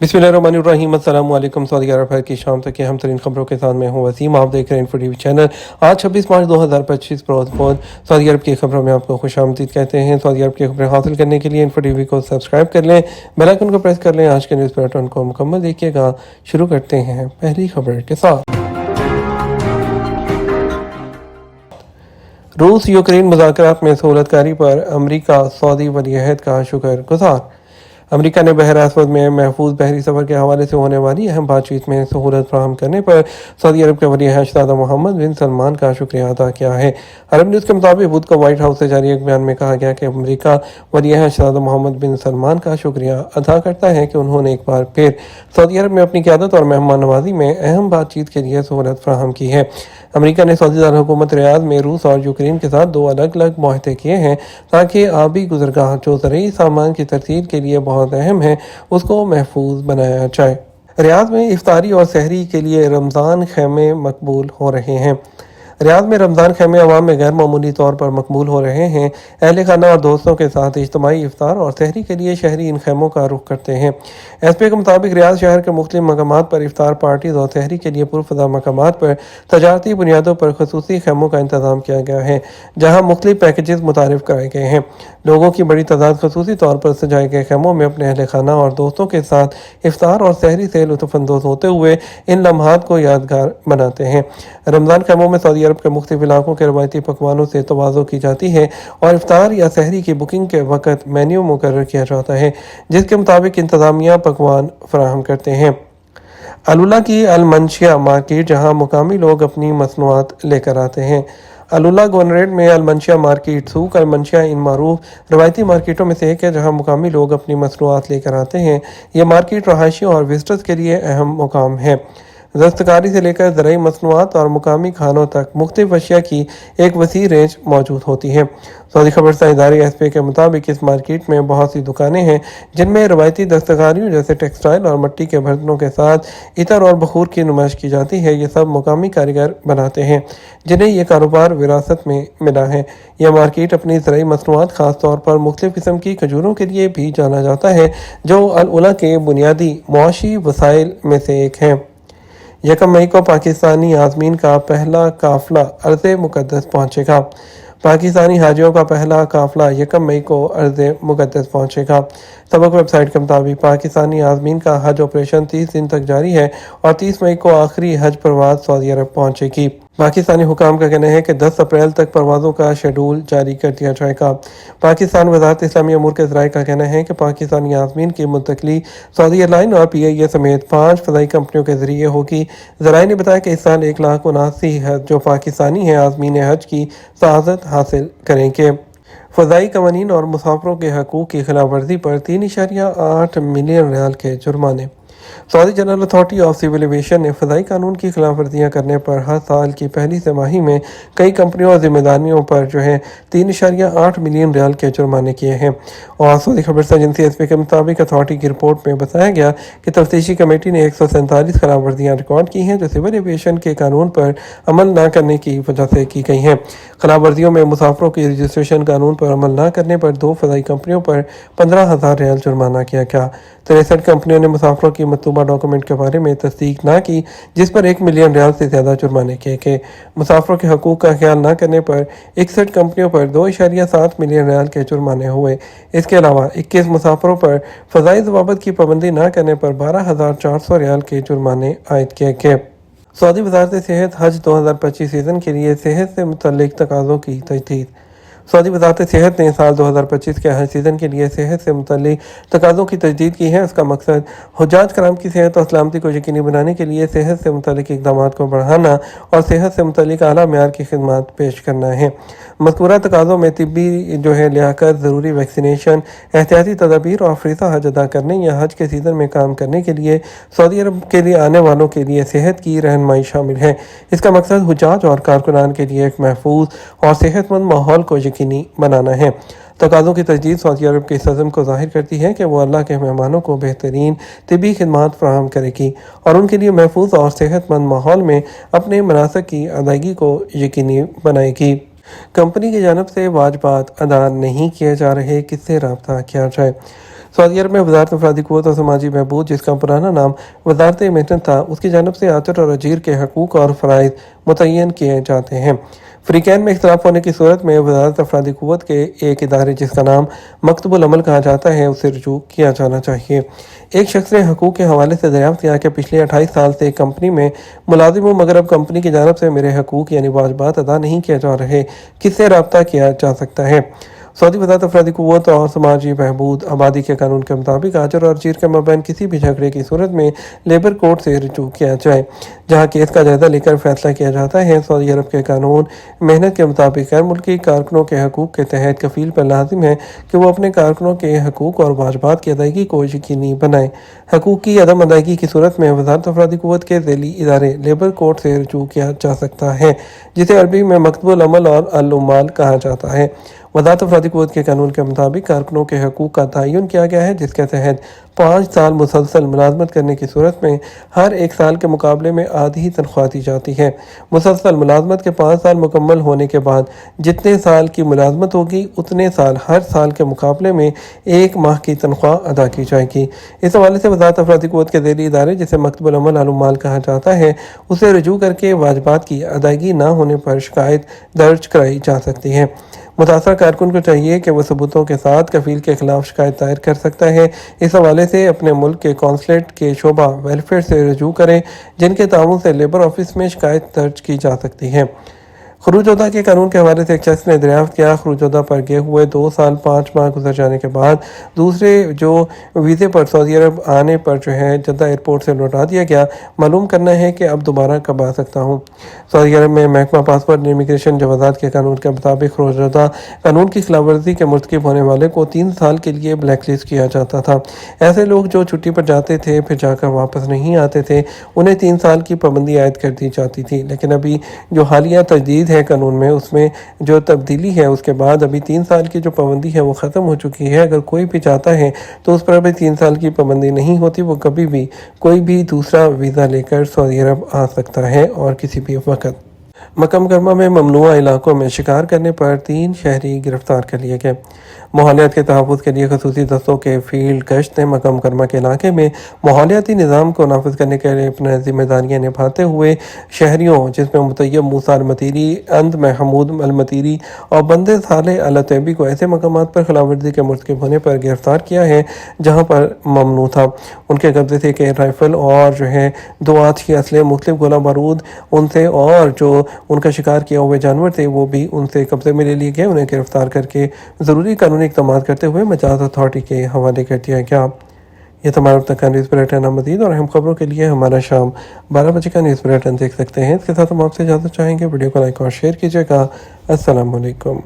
बिस्मिल्लाहिर्रहमानिर्रहीम। अस्सलाम वालेकुम। सऊदी अरब की शाम तक की अहम तरीन खबरों के साथ मैं हूँ वसीम। आप देख रहे हैं इन्फो टीवी चैनल। आज 26 मार्च 2025 रोज़ सऊदी अरब की खबरों में आपको खुशामदीद कहते हैं। सऊदी अरब की खबरें हासिल करने के लिए इन्फो टीवी को सब्सक्राइब कर लें, बेल आइकन को प्रेस कर लें। आज के न्यूज़ बुलेटिन को मुकम्मल देखिएगा। शुरू करते हैं पहली खबर के साथ। रूस यूक्रेन मुज़ाकरात में सहूलतकारी पर अमरीका सऊदी वलीअहद का शुक्रगुजार। अमरीका ने बहर असवद में महफूज बहरी सफ़र के हवाले से होने वाली अहम बातचीत में सहूलत फराहम करने पर सऊदी अरब के वलीअहद शहज़ादा मोहम्मद बिन सलमान का शुक्रिया अदा किया है। अरब न्यूज़ के मुताबिक बुध को व्हाइट हाउस से जारी एक बयान में कहा गया कि अमरीका वलीअहद शहज़ादा मोहम्मद बिन सलमान का शुक्रिया अदा करता है कि उन्होंने एक बार फिर सऊदी अरब में अपनी क़यादत और मेहमान नवाजी में अहम बातचीत के लिए सहूलत फराहम की है। अमरीका ने सऊदी दारकूमत रियाद में रूस और यूक्रेन के साथ दो अलग अलग मुआहदे किए हैं ताकि आबी गुज़रगाह जो ज़रूरी सामान की तरतीब के लिए बहुत अहम है उसको महफूज बनाया जाए। रियाद में इफ्तारी और सहरी के लिए रमज़ान खैमे मकबूल हो रहे हैं। रियाद में रमज़ान खैमे अवाम में गैर मामूली तौर पर मकबूल हो रहे हैं। अहल खाना और दोस्तों के साथ इज्तिमाई इफ्तार और सहरी के लिए शहरी इन खैमों का रुख करते हैं। एसपी के मुताबिक रियाद शहर के मुख्तलिफ मकामात पर इफ्तार पार्टीज और सहरी के लिए पुरफ़ज़ा मकामात पर तजारती बुनियादों पर खसूसी खैमों का इंतज़ाम किया गया है, जहाँ मुख्तलिफ पैकेजेस मुतारिफ कराए गए हैं। लोगों की बड़ी तादाद खसूसी तौर पर सजाए गए खैमों में अपने अहल खाना और दोस्तों के साथ इफ्तार और सहरी से लुत्फ़अंदोज़ होते हुए इन लम्हात को यादगार बनाते हैं। रमज़ान खैमों में सऊदी अरब के मुख्तलिफ इलाकों के रवायती पकवानों से तवाज़ो की जाती है और इफ्तार या सहरी की बुकिंग के वक़्त मेन्यू मुकर्रर किया जाता है, जिसके मुताबिक इंतज़ामिया पकवान फराहम करते हैं। अलुला की अलमनशिया मार्केट, जहाँ मुकामी लोग अपनी मसनूआत लेकर आते हैं। अलुला गोनरेड में अलमनशिया मार्केट सूक अलमनशिया इन मारूफ रवायती मार्केटों में से एक है, जहाँ मुकामी लोग अपनी मसनूआत लेकर आते हैं। यह मार्केट रहायशियों और विजिटर्स के लिए अहम मुकाम है। दस्तकारी से लेकर ज़रूरी मसनूआत और मुकामी खानों तक मुख्तलिफ अशिया की एक वसी रेंज मौजूद होती है। सऊदी खबरसां इदारे एसपी के मुताबिक इस मार्केट में बहुत सी दुकानें हैं जिनमें रवायती दस्तकारियों जैसे टेक्सटाइल और मिट्टी के बर्तनों के साथ इतर और बखूर की नुमाइश की जाती है। ये सब मुकामी कारीगर बनाते हैं जिन्हें यह कारोबार विरासत में मिला है। यह मार्केट अपनी ज़रूरी मसनूआत ख़ास तौर पर मुख्तलिफ किस्म की खजूरों के लिए भी जाना जाता है, जो अल-उला के बुनियादी मुआशी वसाइल में से एक है। 1 मई को पाकिस्तानी आज़मीन का पहला काफ़िला अर्ज़ मुक़द्दस पहुँचेगा। पाकिस्तानी हाजियों का पहला काफ़िला 1 मई को अर्ज़ मुक़द्दस पहुँचेगा। सबक वेबसाइट के मुताबिक पाकिस्तानी आज़मीन का हज ऑपरेशन 30 दिन तक जारी है और 30 मई को आखिरी हज परवाज़ सऊदी अरब पहुँचेगी। पाकिस्तानी हुकाम का कहना है कि 10 अप्रैल तक परवाज़ों का शेड्यूल जारी कर दिया जाएगा। पाकिस्तान वज़ारत इस्लामी अमूर के ज़राए का कहना है कि पाकिस्तानी आज़मीन की मुंतकली सऊदी एयरलाइन और PIA समेत 5 फ़ज़ाई कंपनियों के ज़रिए होगी। ज़राए ने बताया कि इस साल 1,79,000 जो पाकिस्तानी हैं आज़मीन हज की सआदत हासिल करेंगे। फ़ज़ाई कवानीन और मुसाफिरों के हकूक़ की खिलाफ वर्जी पर 3.8 मिलियन रियाल के जुर्माने। Saudi general authority of civil aviation ने फ़ज़ाई कानून की खिलाफ वर्जियाँ करने पर हर साल की पहली तिमाही में कई कंपनियों और जिम्मेदारियों पर 3.8 मिलियन रियाल के जुर्माने किए हैं। और सऊदी खबरसां एजेंसी एसपी के मुताबिक अथॉरिटी की रिपोर्ट में बताया गया कि तफ्तीशी कमेटी ने 147 खिलाफ वर्जियाँ रिकॉर्ड की हैं, जो सिविल एविएशन के कानून पर अमल न करने की वजह से की गई हैं। खिलाफ वर्जियों में मुसाफिरों की रजिस्ट्रेशन कानून पर अमल न करने पर 2 फ़ज़ाई कंपनियों पर 15,000 रियाल जुर्माना किया गया। 63 कंपनियों ने मुसाफिरों की मतलूबा डॉक्यूमेंट के बारे में तस्दीक न की, जिस पर 1 मिलियन रियाल से ज़्यादा जुर्माने किए गए। मुसाफिरों के हकूक़ का ख्याल न करने पर 61 कंपनियों पर 2.7 मिलियन रियाल के जुर्माने हुए। इसके अलावा 21 मुसाफिरों पर फ़ज़ाई ज़वाबित की पाबंदी न करने पर 12,400 रियाल के जुर्माने आयद किए गए। सऊदी वज़ारत सेहत हज 2025 सीज़न के लिए सेहत से मुतल्लिक़ तकाज़ों की तजदीद। सऊदी वज़ारत सेहत ने साल 2025 के हज सीज़न के लिए सेहत से मुतल्लिक़ तकाज़ों की तजदीद की है। उसका मकसद हुज्जाज कराम की सेहत और सलामती को यकीनी बनाने के लिए सेहत से मुतल्लिक़ इक़दामात को बढ़ाना और सेहत से मुतल्लिक़ आला मेयार की खिदमत पेश करना है। मज़कूरा तकाज़ों में तिब्बी लियाकत, ज़रूरी वैक्सीनेशन, एहतियाती तदाबीर और फ़रीज़ा हज अदा करने या हज के सीज़न में काम करने के लिए सऊदी अरब के लिए आने वालों के लिए सेहत की रहनुमाई शामिल है। इसका मकसद हुज्जाज और कारकुनान के लिए एक महफूज और सेहतमंद माहौल को यकीनी बनाना है। तकाज़ों की तजदीद सऊदी अरब के इस अज़्म को ज़ाहिर करती है कि वह अल्लाह के मेहमानों को बेहतरीन तिब्बी खिदमात फ़राहम करेगी और उनके लिए महफूज और सेहतमंद माहौल में अपने मनासिक की अदायगी को यकीनी बनाएगी। कंपनी की जानब से वाजिबात अदा नहीं किए जा रहे, किससे रब्ता किया जाए। सऊदी अरब में वजारत अफरादी क़ुव्वत और समाजी बहबूद, जिसका पुराना नाम वजारत मेहनत था, उसकी जानब से आतर और अजीर के हकूक़ और फ़राइज़ मुतय्यन किए जाते हैं। फ़रीक़ैन में इख्तिलाफ होने की सूरत में वजारत अफरादी क़ुव्वत के एक इदारे जिसका नाम मकतबुल अमल कहा जाता है उसे रुजू किया जाना चाहिए। एक शख्स ने हकूक़ के हवाले से दरियाफ्त किया कि पिछले 28 साल से कंपनी में मुलाजिम हूँ, मगर अब कंपनी की जानब से मेरे हकूक़ यानी वाजबात अदा नहीं किए जा रहे, किससे रब्ता किया जा सकता है? सऊदी वजारत अफरादी क़ुव्वत और समाजी बहबूद आबादी के कानून के मुताबिक आजर और अजीर के मबैन किसी भी झगड़े की सूरत में लेबर कोर्ट से रुजू किया जाए, जहाँ केस का जायजा लेकर फैसला किया जाता है। सऊदी अरब के कानून मेहनत के मुताबिक गैर मुल्की कारकुनों के हकूक़ के तहत कफील पर लाजिम है कि वो अपने कारकुनों के हकूक़ और वाजबात की अदायगी को यकीनी बनाए। हकूक़ की अदम अदायगी की सूरत में वजारत अफरादी क़ुव्वत के ज़ैली इदारे लेबर कोर्ट से रुजू किया जा सकता है, जिसे अरबी में मकतबुल अमल और अल उम्माल कहा जाता है। वजारत अफरादी क़ुव्वत के कानून के मुताबिक कारकुनों के हकूक़ का तयन किया गया है, जिसके तहत 5 साल मुसलसल मुलाजमत करने की सूरत में हर 1 साल के मुकाबले में आधी ही तनख्वाह दी जाती है। मुसलसल मुलाजमत के 5 साल मुकम्मल होने के बाद जितने साल की मुलाजमत होगी उतने साल हर साल के मुकाबले में 1 माह की तनख्वाह अदा की जाएगी। इस हवाले से वजारत अफरादी क़ुव्वत के ज़ैली इदारे जिसे मकतबुल अमल अल उम्माल कहा जाता है उसे रुजू करके वाजबात की अदायगी न होने पर शिकायत दर्ज कराई जा सकती है। मुतासर कारकुन को चाहिए कि वह सबूतों के साथ कफील के खिलाफ शिकायत दायर कर सकता है। इस हवाले से अपने मुल्क के कौंसलेट के शोबा वेलफेयर से रुजू करें, जिनके ताउन से लेबर ऑफिस में शिकायत दर्ज की जा सकती है। खरूज-उदा के कानून के हवाले से एक शख्स ने दरियाफ्त किया, खरूज-उदा पर गए हुए 2 साल 5 माह गुजर जाने के बाद दूसरे जो वीज़े पर सऊदी अरब आने पर जद्दा एयरपोर्ट से लौटा दिया गया। मालूम करना है कि अब दोबारा कब आ सकता हूँ। सऊदी अरब में महकमा पासपोर्ट इमिग्रेशन जवाज़ात के कानून के मुताबिक खरूज-उदा कानून की खिलाफ वर्जी के मुर्तकिब होने वाले को 3 साल के लिए ब्लैक लिस्ट किया जाता था। ऐसे लोग जो छुट्टी पर जाते थे फिर जाकर वापस नहीं आते थे, उन्हें 3 साल की पाबंदी आयद कर दी जाती थी। लेकिन अभी जो हालिया तजदीद है कानून में, उसमें जो तब्दीली है उसके बाद अभी 3 साल की जो पाबंदी है वो ख़त्म हो चुकी है। अगर कोई भी चाहता है तो उस पर अभी 3 साल की पाबंदी नहीं होती, वो कभी भी कोई भी दूसरा वीज़ा लेकर सऊदी अरब आ सकता है और किसी भी वक्त। मक्का मुकर्रमा में ममनुआ इलाकों में शिकार करने पर 3 शहरी गिरफ्तार कर लिए गए। माहौलियात के तहफ़्फ़ुज़ के लिए खसूसी दस्तों के फील्ड गश्त ने मक्का मुकर्रमा के इलाके में माहौलियाती निज़ाम को नाफिज करने के लिए अपनी जिम्मेदारियाँ निभाते हुए शहरियों, जिसमें मुतय्यब मूसा अल मतीरी, अंद महमूद अल मतीरी और बंदे सालेह अल तैयबी को ऐसे मकामात पर खिलाफवर्जी के मुर्तकिब होने पर गिरफ्तार किया है जहाँ पर ममनू था। उनके कब्जे से एक एयर राइफल और 2 आतिशी असले, मुख्तलिफ गोला बारूद उनसे और जो उनका शिकार किया हुए जानवर थे वो भी उनसे कब्जे में ले लिए गए। उन्हें गिरफ्तार करके ज़रूरी कानूनी इक़दामात करते हुए मजाज अथॉरिटी के हवाले कर दिया गया। ये तमाम अब तक का न्यूज़ बुलेटिन है। मज़ीद और अहम खबरों के लिए हमारा शाम 12 बजे का न्यूज़ बुलेटिन देख सकते हैं। इसके साथ हम आपसे इजाज़त चाहेंगे। वीडियो को लाइक और शेयर कीजिएगा। अस्सलाम वालेकुम।